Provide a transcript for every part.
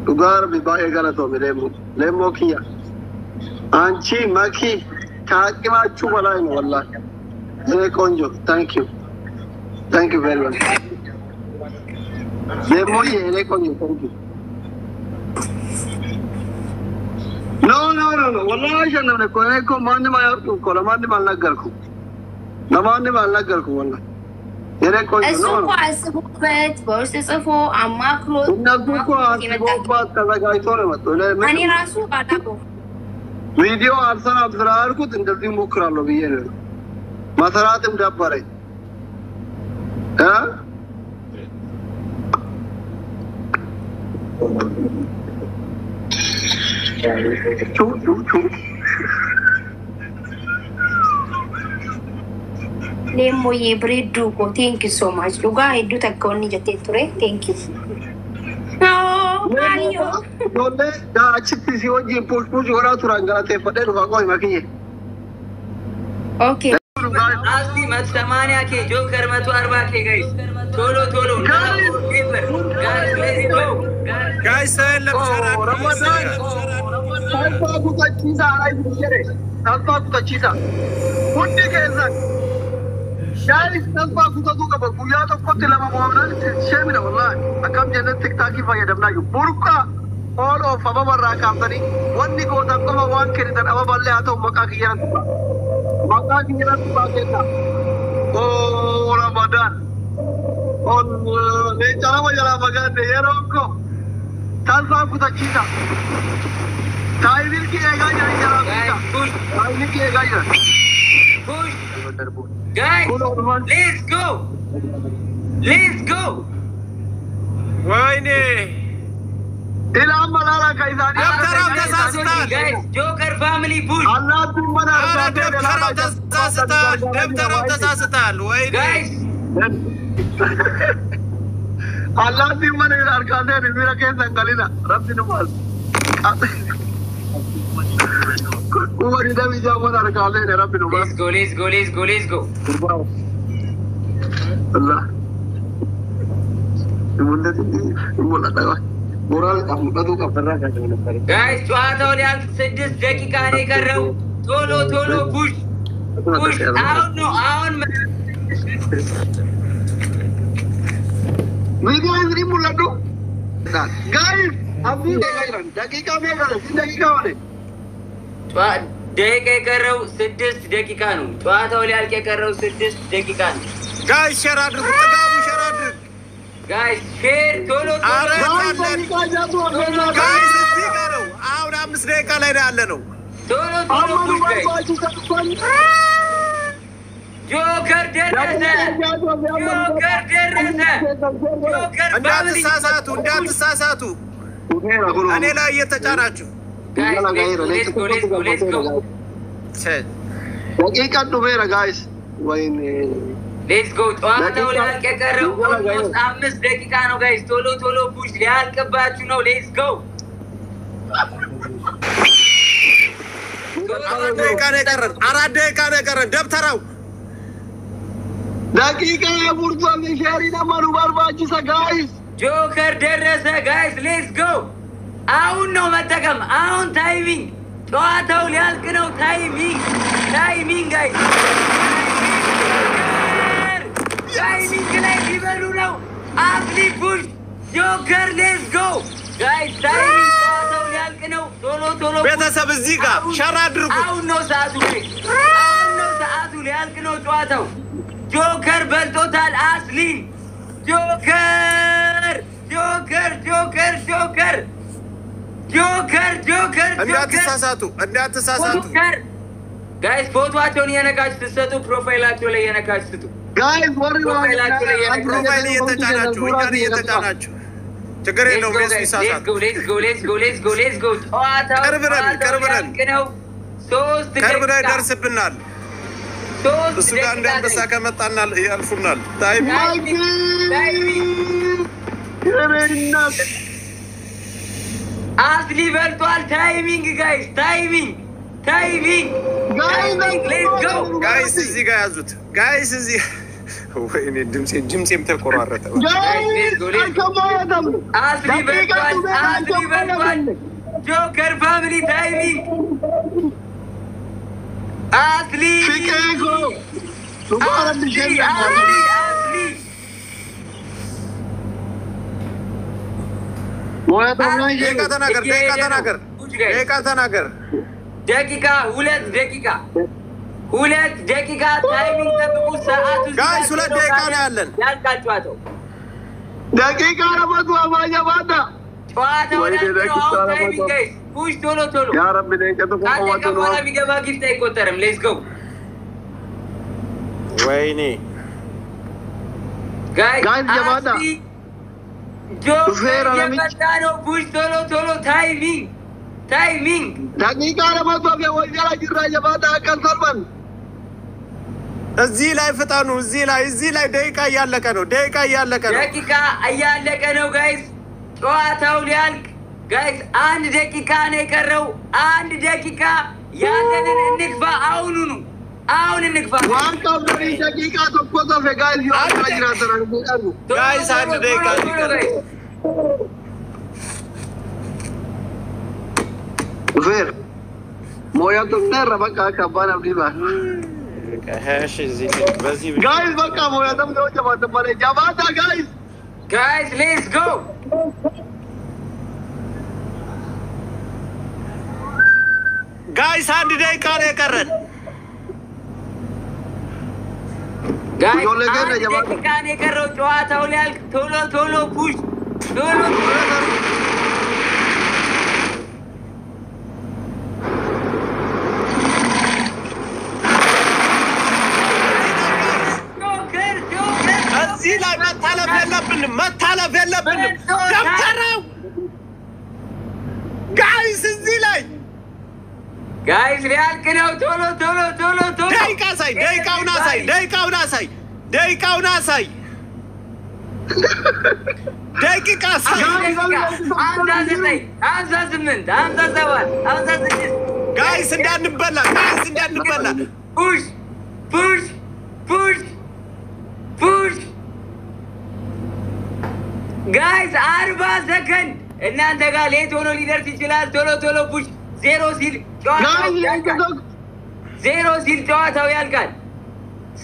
دوغار بباقي غلطو لمو كيا انشي ماكي كاكي ما تشوف ولا والله زي كونجو ثانك يو very much لمو يلي كونجو ثانك يو no والله عشان نكونكم ما عندي ما يعرفوا كل ما عندي ما نقدركم ما عندي ما نقدركم والله يلي كونجو اسمو اسفوت بس اسفو اماكلو نقولكم اسفوت كذا جايتونه متوله اني راسو قاطعو فيديو ارسل ابزراركو እንደዚህ ሞክራለሁ ብዬ ነው ማሰራትም ደበረኝ Lemo ye bread ko thank you so much duga edu takkoni jette ture thank you no Mario dole da achiti si oggi push ora turanga te fade ruwa ko makiye okay asli mat 80 ke joker 140 ke guys tolo guys let Ramadan salfa ku chiza ai bichere salfa ku chiza kunde ke zan guys salfa ku to ka buya to kotte lama muamna shemina wallahi akam jannat tiktok fa yadamna yu burqa all of abara company wonni go da ko wan kiri dan aballe ato maka kiran paketa oh Ramadan on le jala bagande yeroko salfa ku ta chiza taivil ki ega jala taivil ki ega jala guys let's go wayne ila malala kaizani guys joker family push Allah tumana ደብተራው ተሳስታል ወይ guys Allah tumana arkaade mira ke sangalina rabbi numal umar ida bijamana arkaade rabbi numal let's go Allah imulla dawa moral amudatu kabara ka jona guys ጨዋታው ሊያልቅ 6 ደቂቃ ነው የቀረው ቶሎ push አሁን video is muladu guys abhi dakika wane ደቂቃ የቀረው 6 ደቂቃ ነው ጨዋታው ሊያልቅ የቀረው 6 ደቂቃ ነው guys share አድርጉ ተጋቡ share አድርጉ guys share ቶሎ guys እዚህ ጋር ነው አሁን 5 ደቂቃ ላይ ያለ ነው ቶሎ push joker ደረሰ እንዳትሳሳቱ እኔ ላይ እየተጫናችሁ let's go ደቂቃ ዱቤራ guys ወይኔ let's go ጨዋታው ሊያልቅ የቀረው 5 ደቂቃ ነው guys ቶሎ push ሊያልቅባችሁ ነው let's go አራት ደቂቃ ነው የቀረን ደብተራው dakika burtu ameshari na maru barbachisa guys joker ደረሰ guys let's go አሁን ነው መጠቀም አሁን ታይሚንግ ጨዋታው ሊያልቅ ነው ታይሚንግ guys ታይሚንግ ላይ ሊበሉ ነው አፍሊ ፑሽ joker let's go guys ታይሚንግ ጨዋታው ሊያልቅ ነው ቶሎ ቤተሰብ እዚህ ጋር ሸራ አድርጉ አሁን ነው ሰዓቱ ሊያልቅ ነው ጨዋታው joker በልጦታል አስሊን joker እንዳትሳሳቱ guys ፎቶአቸውን የነካችሁ ትሰጡ ፕሮፋይላቸው ላይ የነካችሁ ትሰጡ guys ፕሮፋይላቸው ላይ ፕሮፋይል እየተጫናችሁ ችግር የለውም let's go ቀርብረን ነው 3 ቀርብረን ደርስብናል እሱ ጋር እንደምበሳ ከመጣናል ያልፉናል ታይም አስሊ በልቷል ታይሚንግ ጋይስ ታይሚንግ let's go ጋይስ እዚህ ጋር ያዙት ጋይስ እዚህ ወይኔ ድምጼም ተቆራረጠ አስሊ በልቷል Joker family timing. Asli. Fikego. Subhana Asli. Moya to nahi Deka tanagar. Dakika, hulet dakika. Hulet dakika timing ተብቁ ሰዓቱ Guys, ሁለት ደቂቃ ነው ያለን። ያልቃጫዋተው dakika ramatu amanya bada ጨዋታው ላይ ነው ታይሚንግ ጋይስ ፑሽ ቶሎ ya rabbi dekatu ko ካለቀ matu በኋላ ቢገባ ጊፍት አይቆጠርም ሌትስ ጎ ወይኔ ጋይስ jabada ጆከር የመጣ ነው ፑሽ ቶሎ ታይሚንግ dakika ramatu ke wajala jirra jabada akal sarban እዚህ ላይ ፍጣኑ እዚህ ላይ ደቂቃ እያለቀ ነው ደቂቃ እያለቀ ነው ጋይስ ጨዋታው ሊያልቅ ጋይስ አንድ ደቂቃ ነው የቀረው አንድ ደቂቃ ያለንን እንግፋ አሁን እንግፋ wan kabri dakika to ko to fe guys yo ajira taran ko ጋይስ አንድ ደቂቃ ይቀራል ver moya to terra baka kabana biba ከሀሽ እዚህ በዚህ guys baka moya to do jabada guys let's go ጋይስ አንድ ደቂቃ ነው የቀረን ጋይስ አንድ ደቂቃ ነው የቀረው ጨዋታው ሊያልቅ ቶሎ ፑሽ ቶሎ እዚህ ላይ መታለፍ የለብንም ገብተረው ጋይስ እዚህ ላይ ጋይስ ሊያልቅ ነው ቶሎ ደቂቃውን አሳይ ደቂቃ ሳይ ጋይስ እንዳንበላ ፑሽ ጋይስ 40 ሰከንድ እናንተ ጋር ሌት ሆኖ ሊደርስ ይችላል ቶሎ ፑሽ ዜሮ ሲል ጨዋታው ያልቃል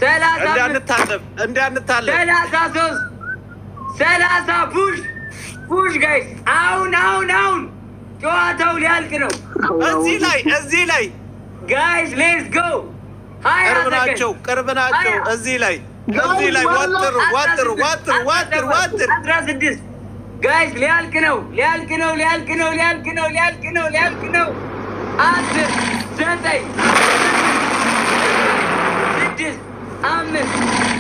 30 እንዳንታለብ 30 ፑሽ ጋይስ አሁን ጨዋታው ሊያልቅ ነው እዚህ ላይ ጋይስ ሌትስ ጎ ቅርብ ናቸው እዚህ ላይ ወጥሩ 16 ጋይስ ሊያልቅ ነው 10 9 6 5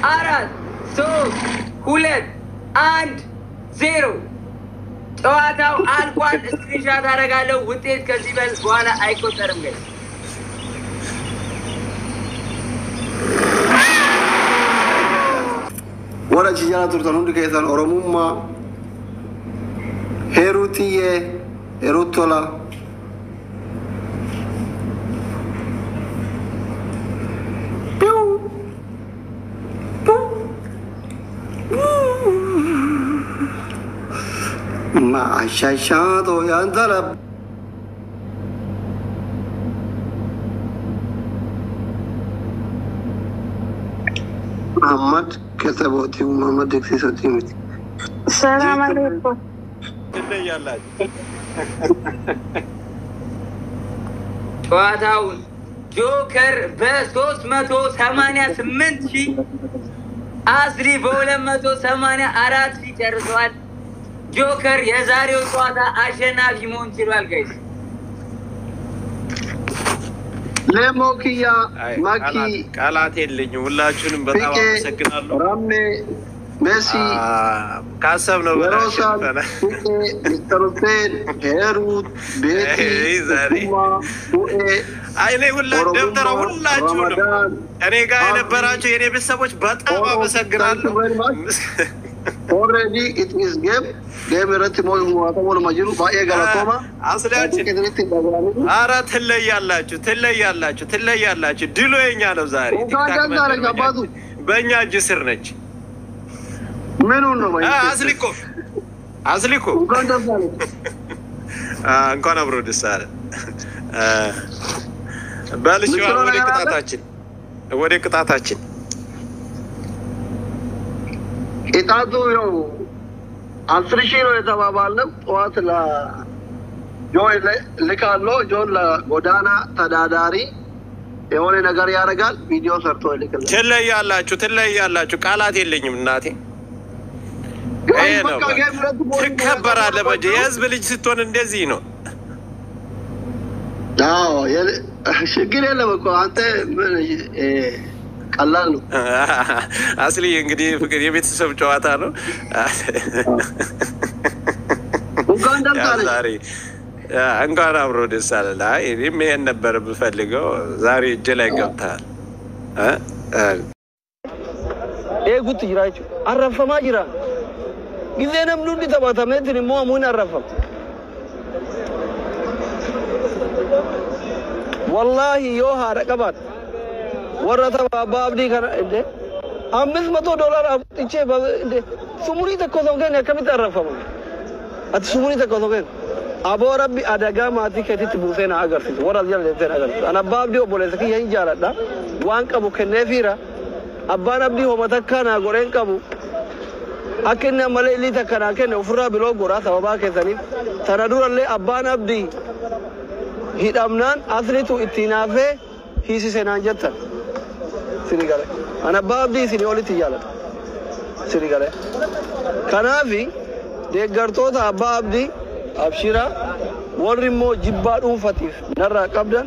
4 3 2 1 0 ጨዋታው አልቋል ስክሪንሻት አደርጋለሁ ውጤት ከዚህ በኋላ አይቆጠርም ጋይስ wala jijana turtan hundi keesan oromumma herutiye erutola ma shashado yandala Ahmad كتبوتي ومحمد دكسي سوتيمتي السلام عليكم ጨዋታውን ጆከር በ388 ሺህ አስሪ በ284 ሺህ ጨርሰዋል ጆከር የዛሬው ጨዋታ አሸናፊ መሆን ችሏል ጋይስ ለሞኪያ ማኪ ቃላት የለኝም ሁላችሁንም በጣም አመሰግናለሁ ራሜ ሜሲ ካሰብነው በላይ ሚስተሩቴን ሄሩት ቤቲ አይኔ ሁላችሁንም እኔ ጋር የነበራችሁ የኔ ቤተሰቦች በጣም አመሰግናለሁ already it is game ረቲ ሞይ ሙአተሞል ማጅሩ ባኤ ጋላቶማ አስላችሁ አራ ትለያላችሁ ድሎ የኛ ነው ዛሬ በእኛ እጅ ስር ነች ምኑ ነው አስሊኮ እንኳን አብሮ ደስ አለ ባልሽው ወደ ቅጣታችን ቅጣቱ ነው 10,000 ነው የተባባልነው ጠዋት ጆን ልካሎ ጆን ለጎዳና ተዳዳሪ የሆነ ነገር ያደርጋል ቪዲዮ ሰርቶ ይልካል ትለያላችሁ ቃላት የለኝም እናቴ ትከበራለህ በጀ የህዝብ ልጅ ስትሆን እንደዚህ ነው አዎ ችግር የለም እኮ አንተ ምን ቀላል ነው አስሊ እንግዲህ ፍቅር የቤተሰብ ጨዋታ ነው እንኳን አብሮ ደስ አለ እኔም ይሄን ነበር ብፈልገው ዛሬ እጄ ላይ ገብታል ጉት ይራጭ አረፈማ ይራ ጊዜንም ሉንዲ ተባታመንትን ሞሙን አረፈም والله يوها رقبات ورثة بابدي كان إنده $500 أبتيجي إنده سموني تكوزوجين يا كمية الرفهم أتسموني تكوزوجين أبو ربي أدعى ما تيجي تبوسين أجر فيه ورا زيال زين أجر أنا بابدي وبولي سكي يهين جارد ده وانك أبو كنفيرا أبان أبدي هو متكنا غورين كابو أكننا ملئلي تكنا أكننا أفرا بلو غورا سبابا كذاني تنادور اللي أبان أبدي hidamnan aslitu ittinafe hisi senanjata sinigale ana babdi sini oliti yala sinigale kanafi de gartota babdi abshira warimo jibba dum fatif narra qabdan